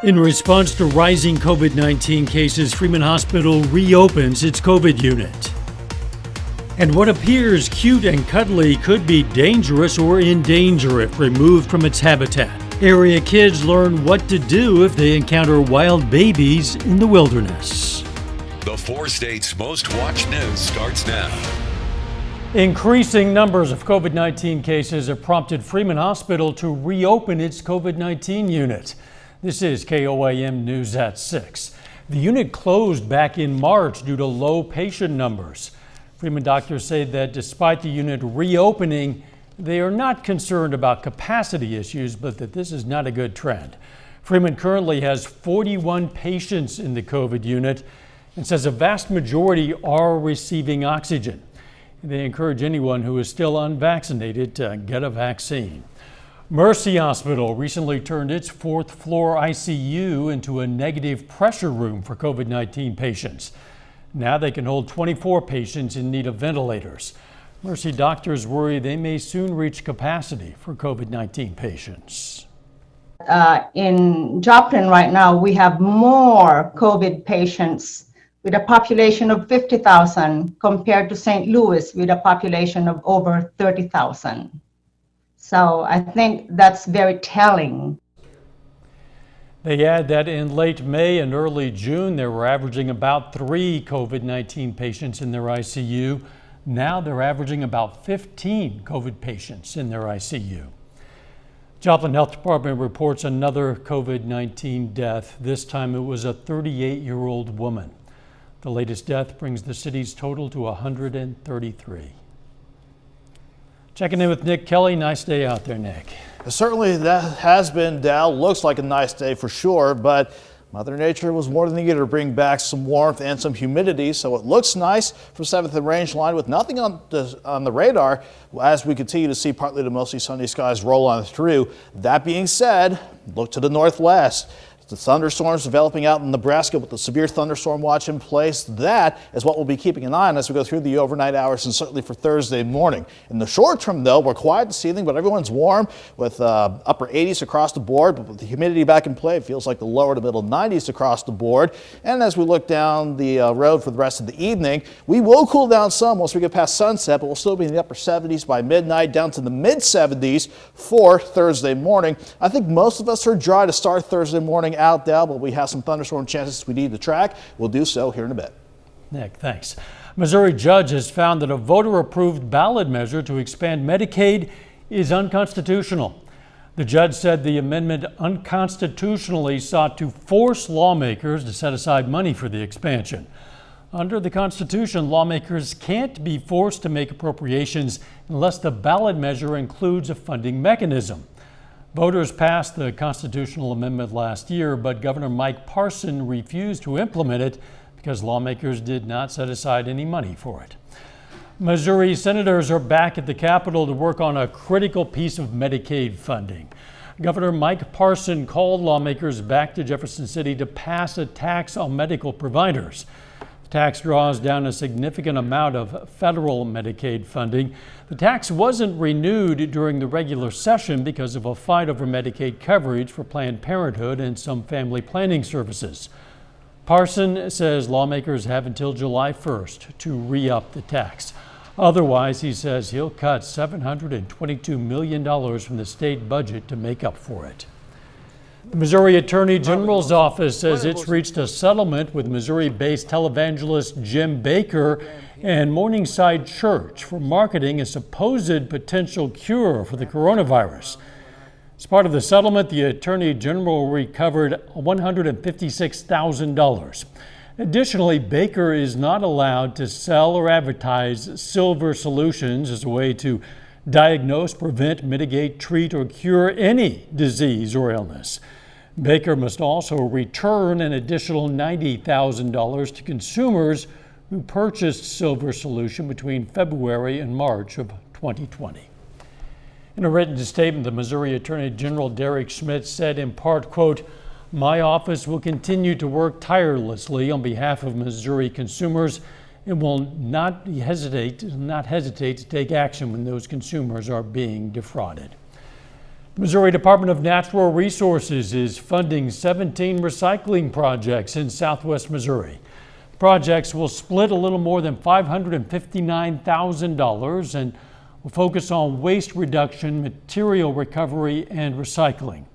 In response to rising COVID-19 cases, Freeman Hospital reopens its COVID unit. And what appears cute and cuddly could be dangerous or in danger if removed from its habitat. Area kids learn what to do if they encounter wild babies in the wilderness. The 4 states' most watched news starts now. Increasing numbers of COVID-19 cases have prompted Freeman Hospital to reopen its COVID-19 unit. This is KOAM News at 6. The unit closed back in March due to low patient numbers. Freeman doctors say that despite the unit reopening, they are not concerned about capacity issues, but that this is not a good trend. Freeman currently has 41 patients in the COVID unit and says a vast majority are receiving oxygen. They encourage anyone who is still unvaccinated to get a vaccine. Mercy Hospital recently turned its 4th floor ICU into a negative pressure room for COVID-19 patients. Now they can hold 24 patients in need of ventilators. Mercy doctors worry they may soon reach capacity for COVID-19 patients. In Joplin right now, we have more COVID patients with a population of 50,000 compared to St. Louis with a population of over 30,000. So I think that's very telling. They add that in late May and early June, they were averaging about 3 COVID-19 patients in their ICU. Now they're averaging about 15 COVID patients in their ICU. Joplin Health Department reports another COVID-19 death. This time it was a 38-year-old woman. The latest death brings the city's total to 133. Checking in with Nick Kelly. Nice day out there, Nick. Certainly that has been, Dal. Looks like a nice day for sure, but Mother Nature was more than eager to bring back some warmth and some humidity, so it looks nice from 7th and Range Line with nothing on the radar as we continue to see partly to mostly sunny skies roll on through. That being said, look to the northwest. The thunderstorms developing out in Nebraska with the severe thunderstorm watch in place. That is what we'll be keeping an eye on as we go through the overnight hours and certainly for Thursday morning. In the short term, though, we're quiet this evening, but everyone's warm with upper 80s across the board. But with the humidity back in play, it feels like the lower to middle 90s across the board. And as we look down the road for the rest of the evening, we will cool down some once we get past sunset, but we'll still be in the upper 70s by midnight, down to the mid 70s for Thursday morning. I think most of us are dry to start Thursday morning out there, but we have some thunderstorm chances we need to track. We'll do so here in a bit. Nick, thanks. Missouri judge has found that a voter-approved ballot measure to expand Medicaid is unconstitutional. The judge said the amendment unconstitutionally sought to force lawmakers to set aside money for the expansion. Under the Constitution, lawmakers can't be forced to make appropriations unless the ballot measure includes a funding mechanism. Voters passed the constitutional amendment last year, but Governor Mike Parson refused to implement it because lawmakers did not set aside any money for it. Missouri senators are back at the Capitol to work on a critical piece of Medicaid funding. Governor Mike Parson called lawmakers back to Jefferson City to pass a tax on medical providers. The tax draws down a significant amount of federal Medicaid funding. The tax wasn't renewed during the regular session because of a fight over Medicaid coverage for Planned Parenthood and some family planning services. Parson says lawmakers have until July 1st to re-up the tax. Otherwise, he says he'll cut $722 million from the state budget to make up for it. The Missouri Attorney General's office says it's reached a settlement with Missouri-based televangelist Jim Bakker and Morningside Church for marketing a supposed potential cure for the coronavirus. As part of the settlement, the Attorney General recovered $156,000. Additionally, Bakker is not allowed to sell or advertise silver solutions as a way to diagnose, prevent, mitigate, treat, or cure any disease or illness. Bakker must also return an additional $90,000 to consumers who purchased silver solution between February and March of 2020. In a written statement, the Missouri Attorney General Derek Schmidt said in part, quote, "My office will continue to work tirelessly on behalf of Missouri consumers and will not hesitate to take action when those consumers are being defrauded." Missouri Department of Natural Resources is funding 17 recycling projects in southwest Missouri. Projects will split a little more than $559,000 and will focus on waste reduction, material recovery, and recycling.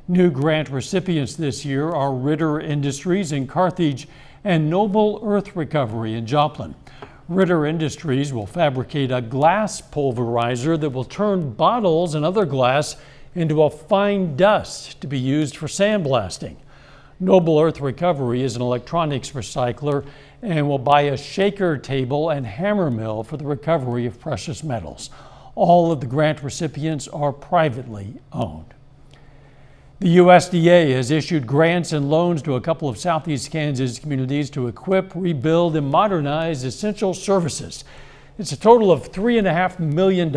New grant recipients this year are Ritter Industries in Carthage and Noble Earth Recovery in Joplin. Ritter Industries will fabricate a glass pulverizer that will turn bottles and other glass into a fine dust to be used for sandblasting. Noble Earth Recovery is an electronics recycler and will buy a shaker table and hammer mill for the recovery of precious metals. All of the grant recipients are privately owned. The USDA has issued grants and loans to a couple of southeast Kansas communities to equip, rebuild, and modernize essential services. It's a total of $3.5 million.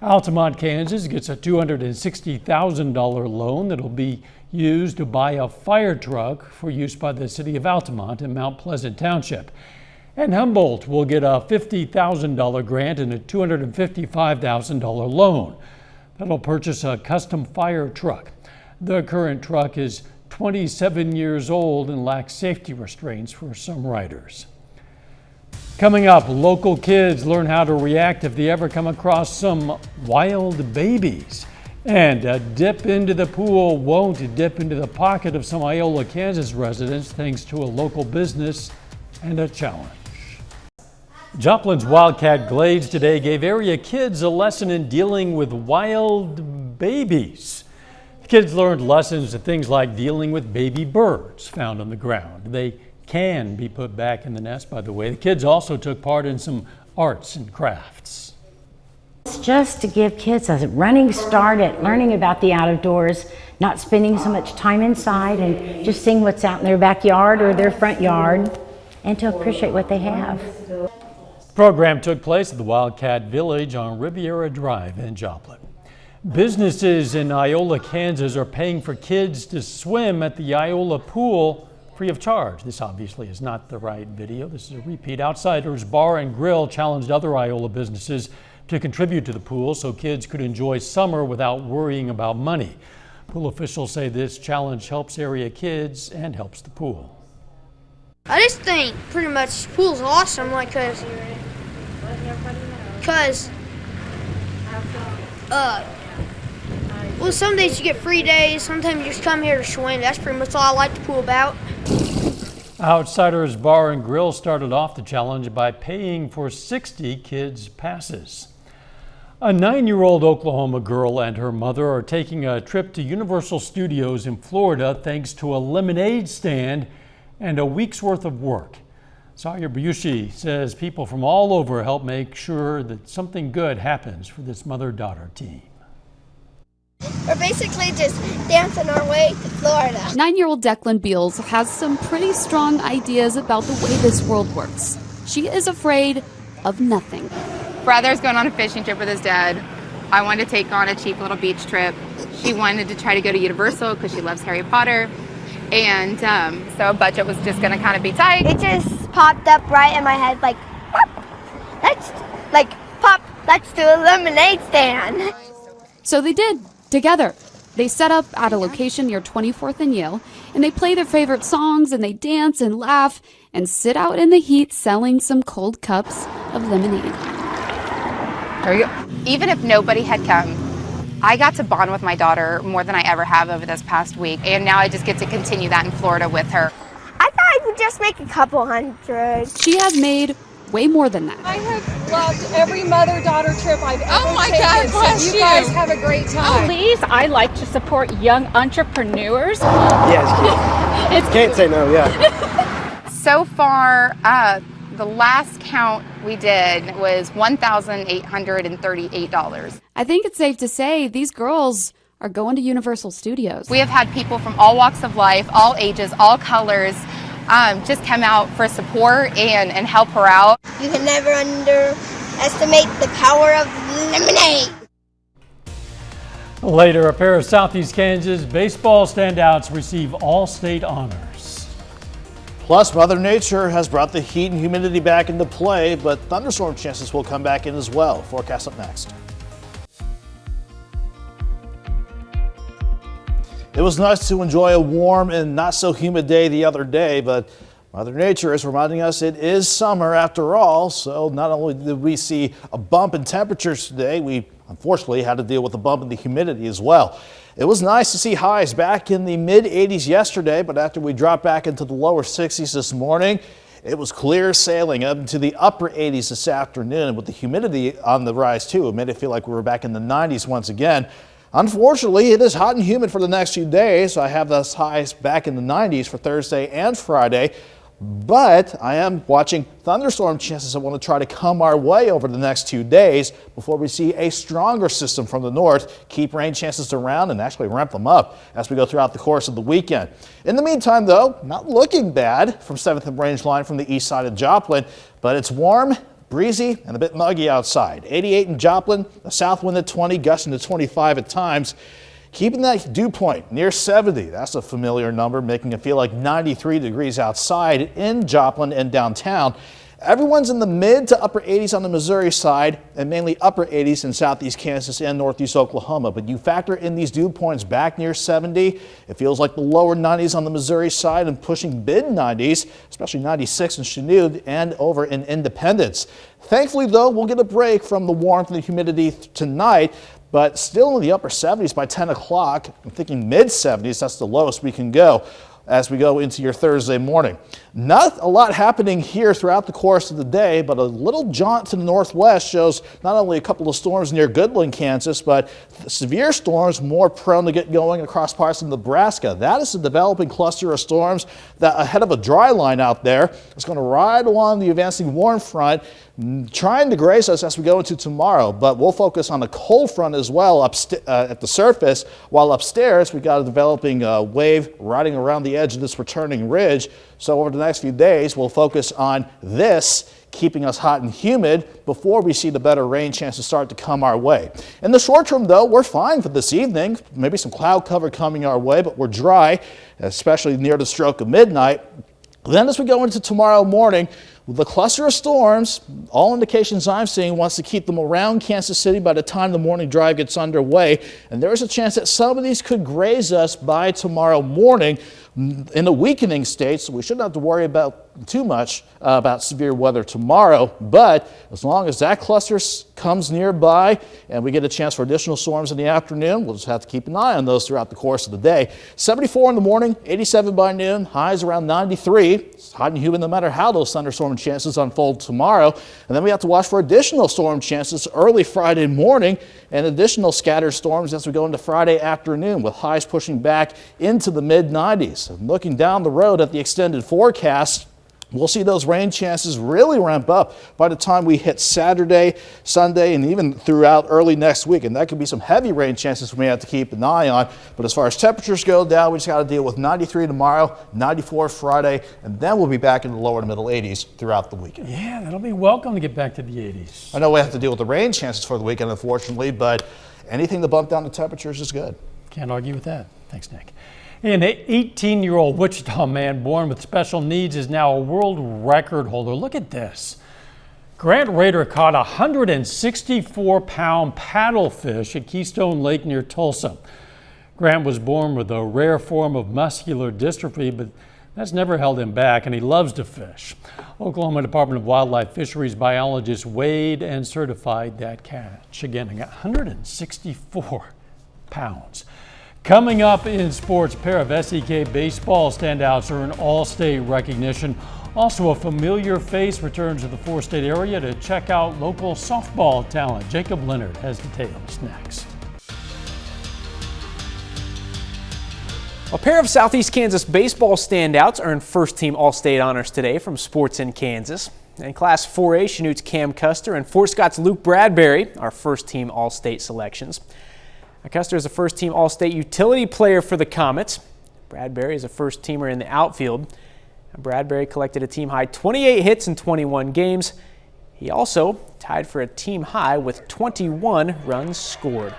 Altamont, Kansas gets a $260,000 loan that will be used to buy a fire truck for use by the city of Altamont in Mount Pleasant Township. And Humboldt will get a $50,000 grant and a $255,000 loan. That'll purchase a custom fire truck. The current truck is 27 years old and lacks safety restraints for some riders. Coming up, local kids learn how to react if they ever come across some wild babies. And a dip into the pool won't dip into the pocket of some Iola, Kansas residents thanks to a local business and a challenge. Joplin's Wildcat Glades today gave area kids a lesson in dealing with wild babies. The kids learned lessons of things like dealing with baby birds found on the ground. They can be put back in the nest, by the way. The kids also took part in some arts and crafts. It's just to give kids a running start at learning about the outdoors, not spending so much time inside and just seeing what's out in their backyard or their front yard, and to appreciate what they have. The program took place at the Wildcat Village on Riviera Drive in Joplin. Businesses in Iola, Kansas are paying for kids to swim at the Iola pool free of charge. This obviously is not the right video. This is a repeat. Outsiders Bar and Grill challenged other Iola businesses to contribute to the pool so kids could enjoy summer without worrying about money. Pool officials say this challenge helps area kids and helps the pool. I just think pretty much pool's awesome, like, cause well, some days you get free days, sometimes you just come here to swim. That's pretty much all I like the pool about. Outsiders Bar and Grill started off the challenge by paying for 60 kids' passes. A 9-year-old Oklahoma girl and her mother are taking a trip to Universal Studios in Florida thanks to a lemonade stand and a week's worth of work. Sawyer Bushy says people from all over help make sure that something good happens for this mother-daughter team. We're basically just dancing our way to Florida. 9-year-old Declan Beals has some pretty strong ideas about the way this world works. She is afraid of nothing. Brother's going on a fishing trip with his dad. I wanted to take on a cheap little beach trip. She wanted to try to go to Universal because she loves Harry Potter. And so a budget was just going to kind of be tight. It just popped up right in my head like, pop, let's do a lemonade stand. So they did, together. They set up at a location near 24th and Yale, and they play their favorite songs, and they dance and laugh and sit out in the heat selling some cold cups of lemonade. There you go. Even if nobody had come, I got to bond with my daughter more than I ever have over this past week, and now I just get to continue that in Florida with her. I thought I would just make a couple hundred. She has made way more than that. I have loved every mother-daughter trip I've ever taken. God bless so you guys have a great time. Please, I like to support young entrepreneurs. Yes, can't say no, yeah. So far, the last count we did was $1,838. I think it's safe to say these girls are going to Universal Studios. We have had people from all walks of life, all ages, all colors, just come out for support and help her out. You can never underestimate the power of lemonade. Later, a pair of Southeast Kansas baseball standouts receive all-state honors. Plus, Mother Nature has brought the heat and humidity back into play, but thunderstorm chances will come back in as well. Forecast up next. It was nice to enjoy a warm and not so humid day the other day, but Mother Nature is reminding us it is summer after all. So not only did we see a bump in temperatures today, we unfortunately had to deal with a bump in the humidity as well. It was nice to see highs back in the mid 80s yesterday, but after we dropped back into the lower 60s this morning, it was clear sailing up into the upper 80s this afternoon, with the humidity on the rise too. It made it feel like we were back in the 90s once again. Unfortunately, it is hot and humid for the next few days. So I have those highs back in the 90s for Thursday and Friday. But I am watching thunderstorm chances that want to try to come our way over the next 2 days before we see a stronger system from the north keep rain chances around and actually ramp them up as we go throughout the course of the weekend. In the meantime, though, not looking bad from 7th range line from the east side of Joplin, but it's warm, breezy, and a bit muggy outside. 88 in Joplin, a south wind at 20, gusting to 25 at times. Keeping that dew point near 70, that's a familiar number, making it feel like 93 degrees outside in Joplin and downtown. Everyone's in the mid to upper 80s on the Missouri side and mainly upper 80s in southeast Kansas and northeast Oklahoma. But you factor in these dew points back near 70, it feels like the lower 90s on the Missouri side and pushing mid 90s, especially 96 in Chanute and over in Independence. Thankfully, though, we'll get a break from the warmth and the humidity tonight, but still in the upper 70s by 10 o'clock. I'm thinking mid 70s, that's the lowest we can go as we go into your Thursday morning. Not a lot happening here throughout the course of the day, but a little jaunt to the northwest shows not only a couple of storms near Goodland, Kansas, but severe storms more prone to get going across parts of Nebraska. That is a developing cluster of storms that ahead of a dry line out there is going to ride along the advancing warm front, trying to graze us as we go into tomorrow. But we'll focus on the cold front as well at the surface, while upstairs we got a developing wave riding around the edge of this returning ridge. So over the next few days, we'll focus on this, keeping us hot and humid before we see the better rain chances start to come our way. In the short term, though, we're fine for this evening. Maybe some cloud cover coming our way, but we're dry, especially near the stroke of midnight. Then as we go into tomorrow morning, the cluster of storms, all indications I'm seeing wants to keep them around Kansas City by the time the morning drive gets underway. And there is a chance that some of these could graze us by tomorrow morning in a weakening state, so we shouldn't have to worry about too much about severe weather tomorrow. But as long as that cluster comes nearby and we get a chance for additional storms in the afternoon, we'll just have to keep an eye on those throughout the course of the day. 74 in the morning, 87 by noon, highs around 93. It's hot and humid no matter how those thunderstorm chances unfold tomorrow. And then we have to watch for additional storm chances early Friday morning and additional scattered storms as we go into Friday afternoon, with highs pushing back into the mid 90s. And looking down the road at the extended forecast, we'll see those rain chances really ramp up by the time we hit Saturday, Sunday, and even throughout early next week. And that could be some heavy rain chances we may have to keep an eye on. But as far as temperatures go down, we just got to deal with 93 tomorrow, 94 Friday, and then we'll be back in the lower to middle 80s throughout the weekend. Yeah, that'll be welcome to get back to the 80s. I know we have to deal with the rain chances for the weekend, unfortunately, but anything to bump down the temperatures is good. Can't argue with that. Thanks, Nick. An 18-year-old Wichita man born with special needs is now a world record holder. Look at this. Grant Rader caught a 164-pound paddlefish at Keystone Lake near Tulsa. Grant was born with a rare form of muscular dystrophy, but that's never held him back, and he loves to fish. Oklahoma Department of Wildlife Fisheries biologists weighed and certified that catch. Again, 164 pounds. Coming up in sports, a pair of SEK baseball standouts earn all-state recognition. Also, a familiar face returns to the four-state area to check out local softball talent. Jacob Leonard has details next. A pair of Southeast Kansas baseball standouts earned first-team all-state honors today from Sports in Kansas. In Class 4A, Chanute's Cam Custer and Fort Scott's Luke Bradbury are first-team all-state selections. Custer is a first-team All-State utility player for the Comets. Bradbury is a first-teamer in the outfield. Bradbury collected a team-high 28 hits in 21 games. He also tied for a team-high with 21 runs scored.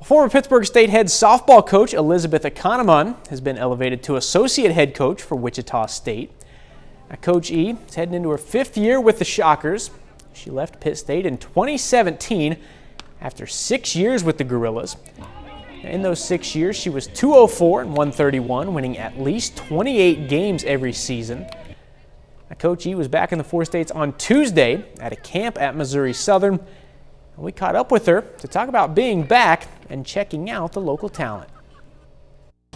Former Pittsburgh State head softball coach Elizabeth Economon has been elevated to associate head coach for Wichita State. Coach E is heading into her 5th year with the Shockers. She left Pitt State in 2017 after 6 years with the Gorillas. In those 6 years, she was 204 and 131, winning at least 28 games every season. Coach E was back in the four states on Tuesday at a camp at Missouri Southern. And we caught up with her to talk about being back and checking out the local talent.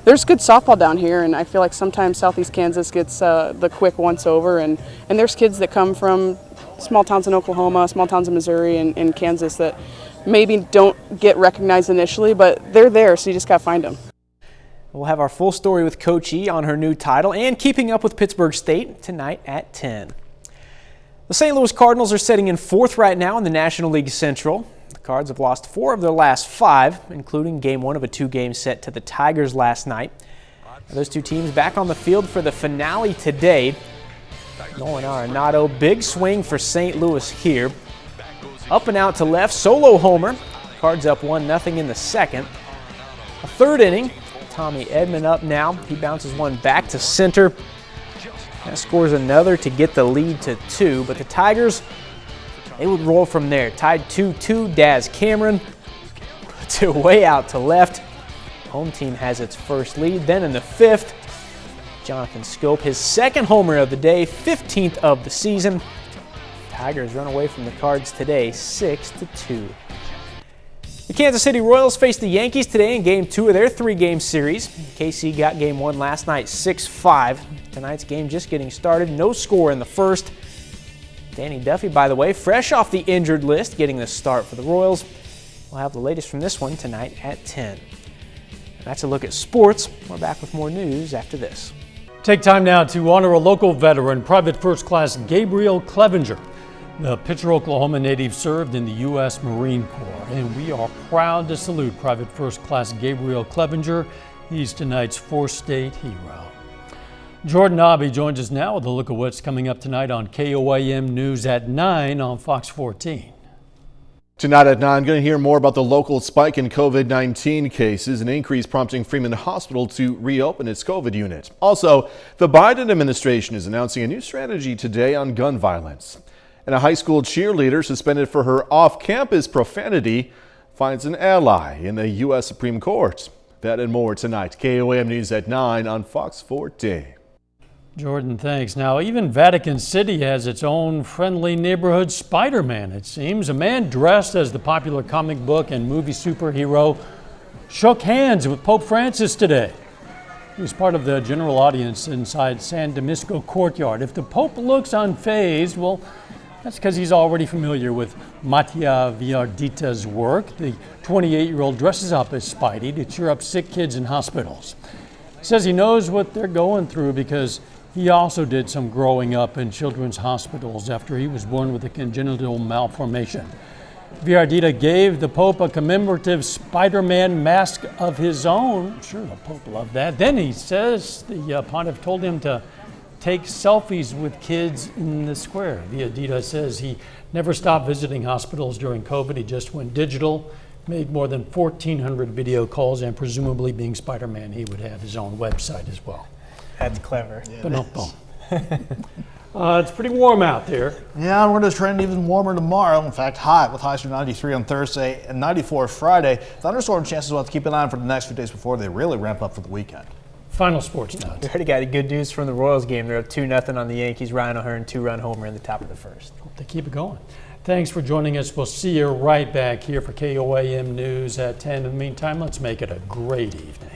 There's good softball down here, and I feel like sometimes Southeast Kansas gets the quick once over, and there's kids that come from small towns in Oklahoma, small towns in Missouri and Kansas that maybe don't get recognized initially, but they're there, so you just got to find them. We'll have our full story with Coach E on her new title and keeping up with Pittsburgh State tonight at 10. The St. Louis Cardinals are sitting in fourth right now in the National League Central. The Cards have lost 4 of their last 5, including Game 1 of a 2-game set to the Tigers last night. Those two teams back on the field for the finale today. Nolan Arenado, big swing for St. Louis here. Up and out to left, solo homer. Cards up 1-0 in the second. A third inning. Tommy Edman up now. He bounces one back to center. That scores another to get the lead to 2. But the Tigers, they would roll from there. Tied 2-2. Daz Cameron to way out to left. Home team has its first lead. Then in the 5th, Jonathan Scope, his second homer of the day, 15th of the season. Tigers run away from the Cards today, 6-2. The Kansas City Royals faced the Yankees today in Game 2 of their 3-game series. KC got Game 1 last night, 6-5. Tonight's game just getting started, no score in the first. Danny Duffy, by the way, fresh off the injured list, getting the start for the Royals. We'll have the latest from this one tonight at 10. That's a look at sports. We're back with more news after this. Take time now to honor a local veteran, Private First Class Gabriel Clevenger. The Pitcher, Oklahoma native served in the U.S. Marine Corps, and we are proud to salute Private First Class Gabriel Clevenger. He's tonight's 4th state hero. Jordan Obby joins us now with a look at what's coming up tonight on KOAM News at 9 on Fox 14. Tonight at 9, going to hear more about the local spike in COVID-19 cases, an increase prompting Freeman Hospital to reopen its COVID unit. Also, the Biden administration is announcing a new strategy today on gun violence. And a high school cheerleader suspended for her off-campus profanity finds an ally in the U.S. Supreme Court. That and more tonight. KOAM News at 9 on Fox 14. Jordan, thanks. Now, even Vatican City has its own friendly neighborhood Spider-Man, it seems. A man dressed as the popular comic book and movie superhero shook hands with Pope Francis today. He was part of the general audience inside San Domingo courtyard. If the Pope looks unfazed, well, that's because he's already familiar with Mattia Viardita's work. The 28-year-old dresses up as Spidey to cheer up sick kids in hospitals. He says he knows what they're going through because he also did some growing up in children's hospitals after he was born with a congenital malformation. Viardita gave the Pope a commemorative Spider-Man mask of his own. I'm sure the Pope loved that. Then he says the pontiff told him to take selfies with kids in the square. Viardita says he never stopped visiting hospitals during COVID. He just went digital, made more than 1,400 video calls, and presumably being Spider-Man, he would have his own website as well. That's clever. It's pretty warm out there. Yeah, we're going to trend even warmer tomorrow. In fact, hot with highs to 93 on Thursday and 94 Friday. Thunderstorm chances we'll have to keep an eye on for the next few days before they really ramp up for the weekend. Final sports note. We already got good news from the Royals game. They're up 2-0 on the Yankees. Ryan O'Hearn, 2-run homer in the top of the first. Hope they keep it going. Thanks for joining us. We'll see you right back here for KOAM News at 10. In the meantime, let's make it a great evening.